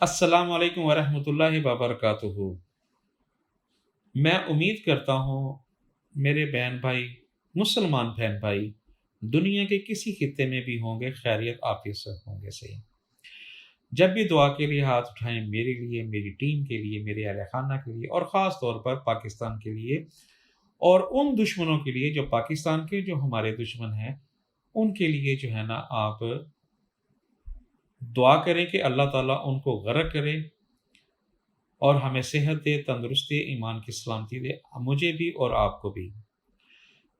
अस्सलाम वालेकुम वरहमतुल्लाहि वबरकातुहू। मैं उम्मीद करता हूँ मेरे बहन भाई, मुसलमान बहन भाई दुनिया के किसी खित्ते में भी होंगे, खैरियत आफियत से होंगे सही। जब भी दुआ के लिए हाथ उठाएं, मेरे लिए, मेरी टीम के लिए, मेरे अहले खाना के लिए और ख़ास तौर पर पाकिस्तान के लिए और उन दुश्मनों के लिए जो पाकिस्तान के, जो हमारे दुश्मन हैं, उनके लिए जो है ना, आप दुआ करें कि अल्लाह ताला उनको गर्क करे और हमें सेहत दे, तंदुरुस्ती, ईमान की सलामती दे, मुझे भी और आपको भी।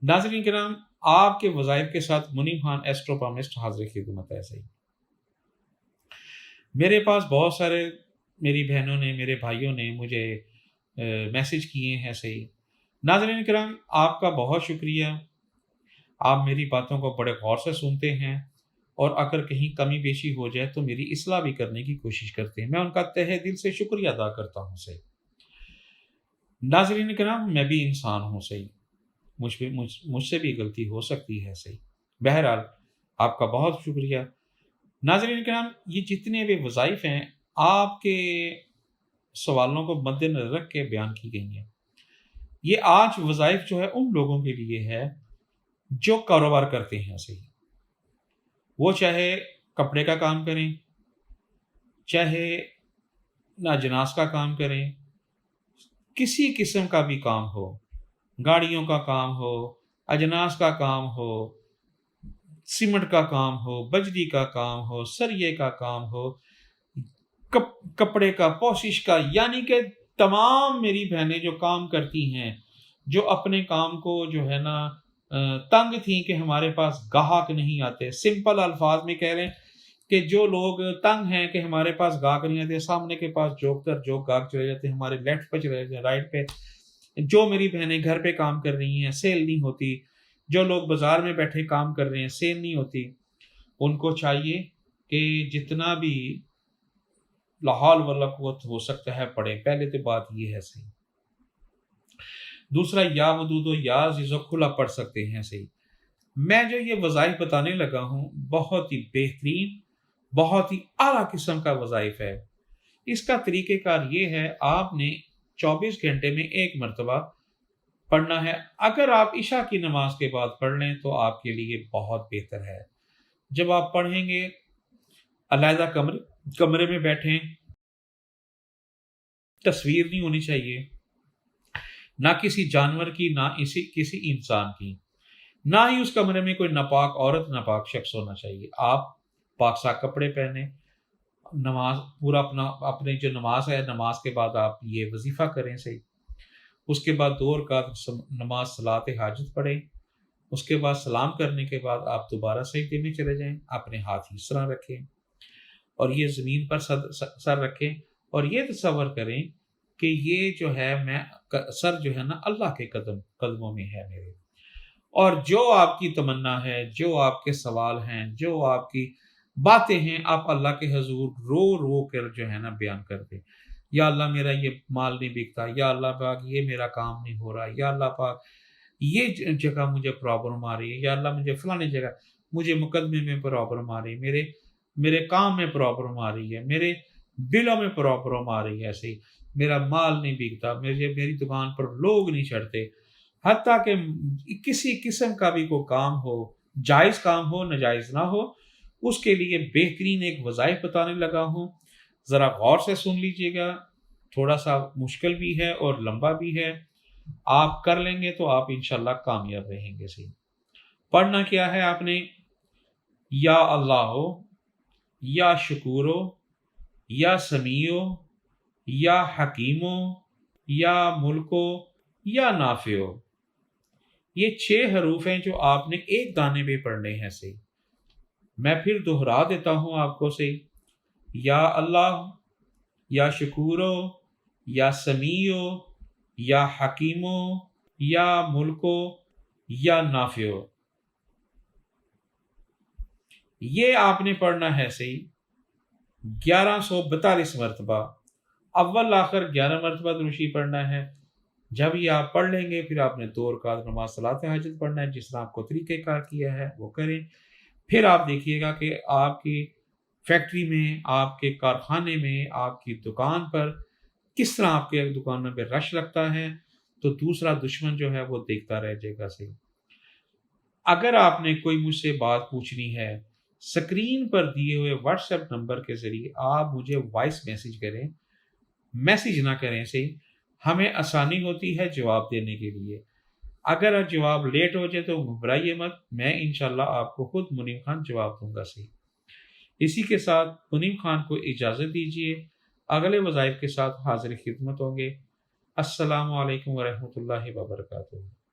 नाज़रीन किराम, आपके वज़ाइफ के साथ मुनीम खान एस्ट्रोपामिस्ट हाज़िर खिदमत है सही। मेरे पास बहुत सारे मेरी बहनों ने, मेरे भाइयों ने मुझे मैसेज किए हैं सही। नाज़रीन किराम, आपका बहुत शुक्रिया। आप मेरी बातों को बड़े गौर से सुनते हैं और अगर कहीं कमी बेशी हो जाए तो मेरी इस्लाह भी करने की कोशिश करते हैं। मैं उनका तहे दिल से शुक्रिया अदा करता हूँ सही। नाज़रीन किराम, मैं भी इंसान हूँ सही, मुझसे भी गलती हो सकती है सही। बहरहाल, आपका बहुत शुक्रिया। नाज़रीन किराम, ये जितने भी वज़ाइफ हैं, आपके सवालों को मद्देनज़र रख के बयान की गई हैं। ये आज वज़ाइफ जो है उन लोगों के लिए है जो कारोबार करते हैं सही। वो चाहे कपड़े का काम करें, चाहे नाजनास का काम करें, किसी किस्म का भी काम हो, गाड़ियों का काम हो, अजनास का काम हो, सीमेंट का काम हो, बजरी का काम हो, सरिये का काम हो, कपड़े का, पॉलिश का, यानी कि तमाम मेरी बहनें जो काम करती हैं, जो अपने काम को जो है ना तंग थी कि हमारे पास गाहक नहीं आते। सिंपल अल्फाज में कह रहे हैं कि जो लोग तंग हैं कि हमारे पास गाहक नहीं आते, सामने के पास जो गाहक चले जाते हैं, हमारे लेफ्ट पे चले जाते हैं, राइट पे। जो मेरी बहनें घर पे काम कर रही हैं, सेल नहीं होती, जो लोग बाजार में बैठे काम कर रहे हैं, सेल नहीं होती, उनको चाहिए कि जितना भी लाहौल वाला कुव्वत हो सकता है पढ़े। पहले तो बात ये है सही। दूसरा, या वदूदो या अज़ीज़ो खुला पढ़ सकते हैं सही। मैं जो ये वज़ाइफ बताने लगा हूँ, बहुत ही बेहतरीन, बहुत ही आला किस्म का वज़ाइफ है। इसका तरीक़ेकार ये है, आपने 24 घंटे में एक मरतबा पढ़ना है। अगर आप इशा की नमाज के बाद पढ़ लें तो आपके लिए बहुत बेहतर है। जब आप पढ़ेंगे, अलहदा कमरे में बैठें, तस्वीर नहीं होनी चाहिए, ना किसी जानवर की, ना किसी इंसान की, ना ही उस कमरे में कोई नापाक औरत, नापाक शख्स होना चाहिए। आप पाक साफ कपड़े पहने, नमाज पूरा अपने जो नमाज है, नमाज के बाद आप ये वजीफा करें सही। उसके बाद 2 रकात नमाज सलात हाजत पढ़ें। उसके बाद सलाम करने के बाद आप दोबारा सजदे में चले जाएं, अपने हाथ इस तरह रखें और ये ज़मीन पर सर रखें और ये तसव्वुर करें कि ये जो है, मैं सर जो है ना अल्लाह के कदमों में है मेरे। और जो आपकी तमन्ना है, जो आपके सवाल हैं, जो आपकी बातें हैं, आप अल्लाह के हजूर रो रो कर जो है ना बयान कर दें। या अल्लाह, मेरा ये माल नहीं बिकता, या अल्लाह पाक ये मेरा काम नहीं हो रहा, या अल्लाह पाक ये जगह मुझे प्रॉब्लम आ रही है, या अल्लाह मुझे फलानी जगह मुझे मुकदमे में प्रॉब्लम आ रही है, मेरे मेरे काम में प्रॉब्लम आ रही है, मेरे बिलों में प्रॉब्लम आ रही है, ऐसे ही मेरा माल नहीं बिकता, मेरी दुकान पर लोग नहीं चढ़ते। हत्ता कि किसी किस्म का भी कोई काम हो, जायज़ काम हो, नाजायज़ ना हो, उसके लिए बेहतरीन एक वज़ाइफ बताने लगा हूँ। ज़रा गौर से सुन लीजिएगा। थोड़ा सा मुश्किल भी है और लंबा भी है। आप कर लेंगे तो आप इंशाल्लाह कामयाब रहेंगे सही। पढ़ना क्या है आपने? या अल्लाह, या शकूरो, या समीओ, या हकीमो, या मुल्को, या नाफियो। ये 6 हरूफ हैं जो आपने एक दाने पे पढ़ने हैं सही। मैं फिर दोहरा देता हूँ आपको सही। या अल्लाह, या शकूरो, या समीओ, या हकीमो, या मुल्को, या नाफियो। ये आपने पढ़ना है सही 1142 मरतबा। अव्वल आखिर 11 मरतबा दुरूशी पढ़ना है। जब ये आप पढ़ लेंगे, फिर आपने 2 रकात नमाज सलात हाजत पढ़ना है। जिस तरह आपको तरीक़ेकार किया है वो करें। फिर आप देखिएगा कि आपकी فیکٹری میں، آپ کے کارخانے میں، آپ کی دکان پر کس طرح آپ کے دکانوں پہ رش لگتا ہے، تو دوسرا دشمن جو ہے وہ دیکھتا رہ جائے گا صحیح۔ اگر آپ نے کوئی مجھ سے بات پوچھنی ہے، سکرین پر دیے ہوئے واٹس ایپ نمبر کے ذریعے آپ مجھے وائس میسیج کریں، میسیج نہ کریں صحیح، ہمیں آسانی ہوتی ہے جواب دینے کے لیے۔ اگر جواب لیٹ ہو جائے تو گھبرائیے مت، میں انشاءاللہ آپ کو خود منیم خان جواب دوں گا صحیح۔ اسی کے ساتھ منیم خان کو اجازت دیجیے، اگلے وظائف کے ساتھ حاضر خدمت ہوں گے۔ السلام علیکم ورحمۃ اللہ وبرکاتہ۔